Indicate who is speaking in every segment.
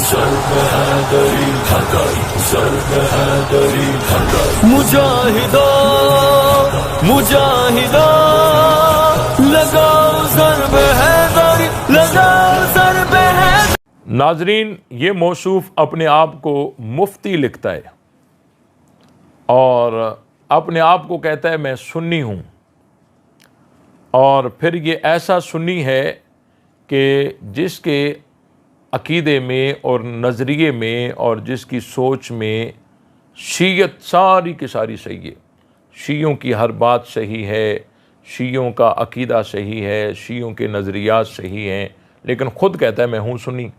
Speaker 1: ज़र्ब हैदरी हैदरी, ज़र्ब हैदरी हैदरी। मुजाहिदो मुजाहिदो लगाओ ज़र्ब हैदरी, लगाओ ज़र्ब हैदरी।
Speaker 2: नाजरीन, ये मौसूफ अपने आप को मुफ्ती लिखता है और अपने आप को कहता है मैं सुन्नी हूँ, और फिर ये ऐसा सुन्नी है कि जिसके अकीदे में और नज़रिए में और जिसकी सोच में शीयत सारी की सारी सही है। शीयों की हर बात सही है, शीयों का अकीदा सही है, शीयों के नज़रियात सही हैं, लेकिन ख़ुद कहता है मैं हूँ सुन्नी।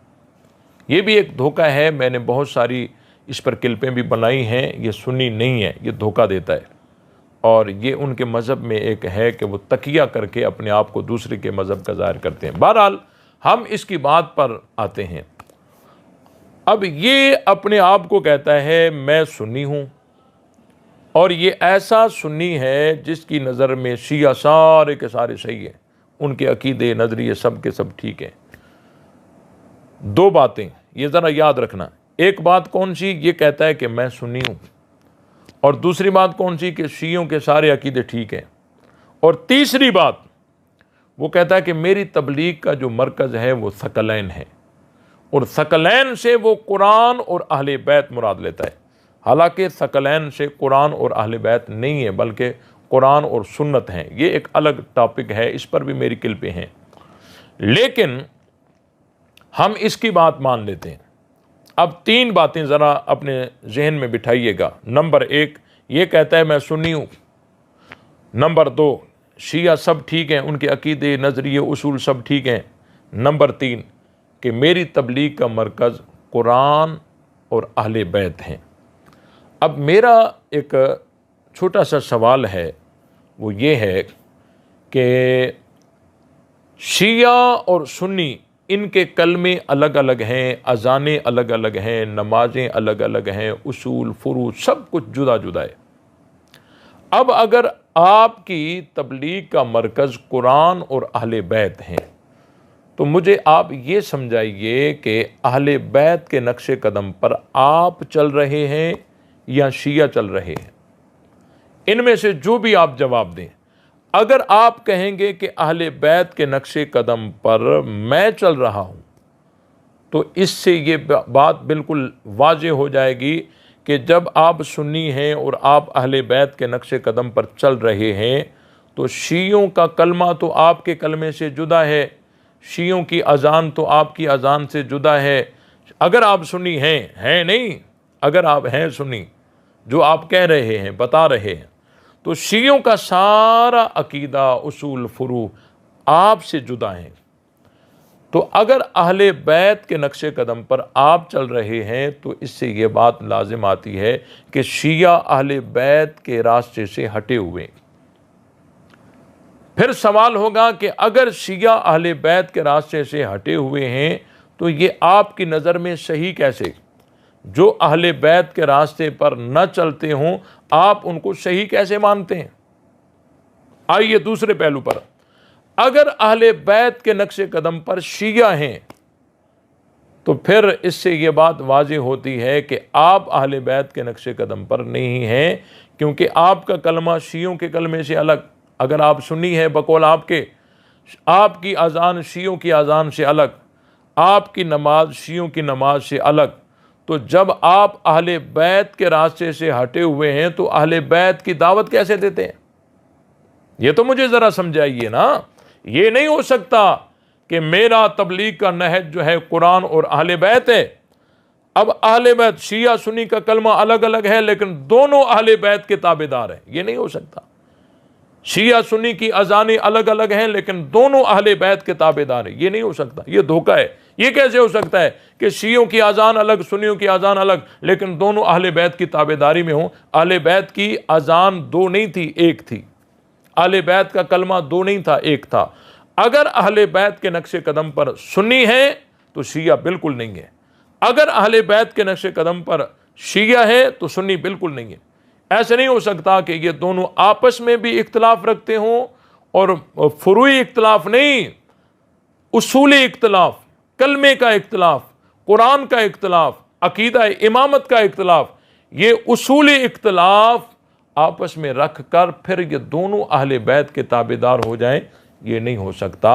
Speaker 2: ये भी एक धोखा है। मैंने बहुत सारी इस पर क्लिपें भी बनाई हैं। ये सुन्नी नहीं है, ये धोखा देता है, और ये उनके मज़हब में एक है कि वो तकिया करके अपने आप को दूसरे के मज़हब का ज़ाहिर करते हैं। बहरहाल हम इसकी बात पर आते हैं। अब ये अपने आप को कहता है मैं सुन्नी हूँ, और ये ऐसा सुन्नी है जिसकी नज़र में शिया सारे के सारे सही हैं, उनके अकीदे नज़रिए सब के सब ठीक हैं। दो बातें ये ज़रा याद रखना। एक बात कौन सी? ये कहता है कि मैं सुन्नी हूँ, और दूसरी बात कौन सी? कि शियों के सारे अकीदे ठीक हैं। और तीसरी बात वो कहता है कि मेरी तबलीग का जो मरकज़ है वो सकलैन है, और सकलैन से वो कुरान और अहले बैत मुराद लेता है। हालांकि सकलैन से कुरान और अहले बैत नहीं है, बल्कि कुरान और सुन्नत हैं। ये एक अलग टॉपिक है, इस पर भी मेरी क्लिपें हैं, लेकिन हम इसकी बात मान लेते हैं। अब तीन बातें ज़रा अपने जहन में बिठाइएगा। नंबर एक, ये कहता है मैं सुन्नी हूँ। नंबर दो, शिया सब ठीक हैं, उनके अकीदे नज़रिए उसूल सब ठीक हैं। नंबर तीन, कि मेरी तबलीग का मरकज़ कुरान और अहले बैत हैं। अब मेरा एक छोटा सा सवाल है, वो ये है कि शिया और सुन्नी इनके कलमे अलग अलग हैं, अज़ानें अलग अलग हैं, नमाजें अलग अलग हैं, उसूल फुरू सब कुछ जुदा जुदा है। अब अगर आपकी तबलीग का मरकज़ कुरान और अहले बैत हैं, तो मुझे आप ये समझाइए कि अहले बैत के नक्शे कदम पर आप चल रहे हैं या शिया चल रहे हैं? इनमें से जो भी आप जवाब दें। अगर आप कहेंगे कि अहले बैत के नक्शे कदम पर मैं चल रहा हूँ, तो इससे ये बात बिल्कुल वाज़ेह हो जाएगी कि जब आप सुन्नी हैं और आप अहले बैत के नक्शे कदम पर चल रहे हैं, तो शियों का कलमा तो आपके कलमे से जुदा है, शियों की अज़ान तो आपकी अज़ान से जुदा है। अगर आप सुन्नी हैं नहीं, अगर आप हैं सुन्नी जो आप कह रहे हैं, बता रहे हैं, तो शियों का सारा अकीदा उसूल फुरू आपसे जुदा हैं। तो अगर अहले बैत के नक्शे कदम पर आप चल रहे हैं, तो इससे ये बात लाजिम आती है कि शिया अहले बैत के रास्ते से हटे हुए। फिर सवाल होगा कि अगर शिया अहले बैत के रास्ते से हटे हुए हैं, तो ये आपकी नज़र में सही कैसे? जो अहले बैत के रास्ते पर न चलते हों, आप उनको सही कैसे मानते हैं? आइए दूसरे पहलू पर। अगर अहले बैत के नक्शे कदम पर शिया हैं, तो फिर इससे ये बात वाज़ेह होती है कि आप अहले बैत के नक्शे कदम पर नहीं हैं, क्योंकि आपका कलमा शियों के कलमे से अलग। अगर आप सुन्नी है बकौल आपके, आपकी अज़ान शियों की अज़ान से अलग, आपकी नमाज शियों की नमाज से अलग, तो जब आप अहले बैत के रास्ते से हटे हुए हैं, तो अहले बैत की दावत कैसे देते हैं? ये तो मुझे ज़रा समझाइए ना। ये नहीं हो सकता कि मेरा तबलीग का नहज जो है कुरान और अहले बैत है। अब अहले बैत शिया सुन्नी का कलमा अलग अलग है, लेकिन दोनों अहले बैत के ताबेदार हैं। ये नहीं हो सकता। शिया सुन्नी की अज़ानें अलग अलग हैं, लेकिन दोनों अहले बैत के ताबेदार हैं। ये नहीं हो सकता, ये धोखा है। ये कैसे हो सकता है कि शियों की अज़ान अलग, सुन्नियों की अज़ान अलग, लेकिन दोनों अहले बैत की ताबेदारी में हो? अहले बैत की अज़ान दो नहीं थी, एक थी। अहले बैत का कलमा दो नहीं था, एक था। अगर अहले बैत के नक्शे कदम पर सुन्नी है, तो शिया बिल्कुल नहीं है। अगर अहले बैत के नक्शे कदम पर शिया है, तो सुन्नी बिल्कुल नहीं है। ऐसे नहीं हो सकता कि ये दोनों आपस में भी इख्तलाफ रखते हों, और फुरूई इख्तलाफ नहीं, उसूली इख्तलाफ, कलमे का इख्तलाफ, कुरान का इख्तलाफ, अकीदा इमामत का इख्तलाफ, ये उसूली इख्तलाफ आपस में रख कर फिर ये दोनों अहले बैत के ताबेदार हो जाएं, ये नहीं हो सकता।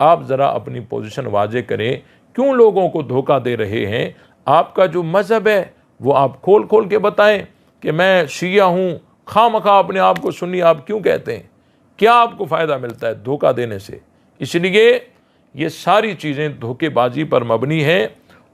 Speaker 2: आप ज़रा अपनी पोजीशन वाजे करें, क्यों लोगों को धोखा दे रहे हैं? आपका जो मज़हब है वो आप खोल खोल के बताएं कि मैं शिया हूँ, खामखा अपने आप को सुन्नी आप क्यों कहते हैं? क्या आपको फ़ायदा मिलता है धोखा देने से? इसलिए ये सारी चीज़ें धोखेबाजी पर मबनी है,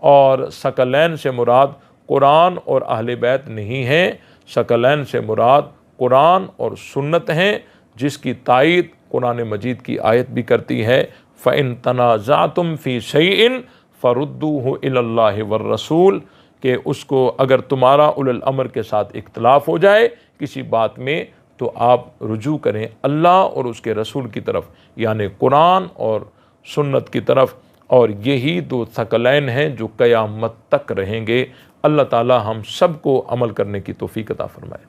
Speaker 2: और सकलैन से मुराद कुरान और अहले बैत नहीं है। सकलैन से मुराद कुरान और सुन्नत हैं, जिसकी तायीद कुरान मजीद की आयत भी करती है, फ़इन तनाज़अतुम फ़ी शैइन फ़रुद्दूहु इलल्लाहि वर रसूल, कि उसको अगर तुम्हारा उलुल अमर के साथ इख्तलाफ हो जाए किसी बात में, तो आप रुजू करें अल्लाह और उसके रसूल की तरफ, यानी कुरान और सुन्नत की तरफ। और यही दो सकलैन हैं जो क़यामत तक रहेंगे। अल्लाह ताला हम सब को अमल करने की तौफ़ीक़ अता फ़रमाए।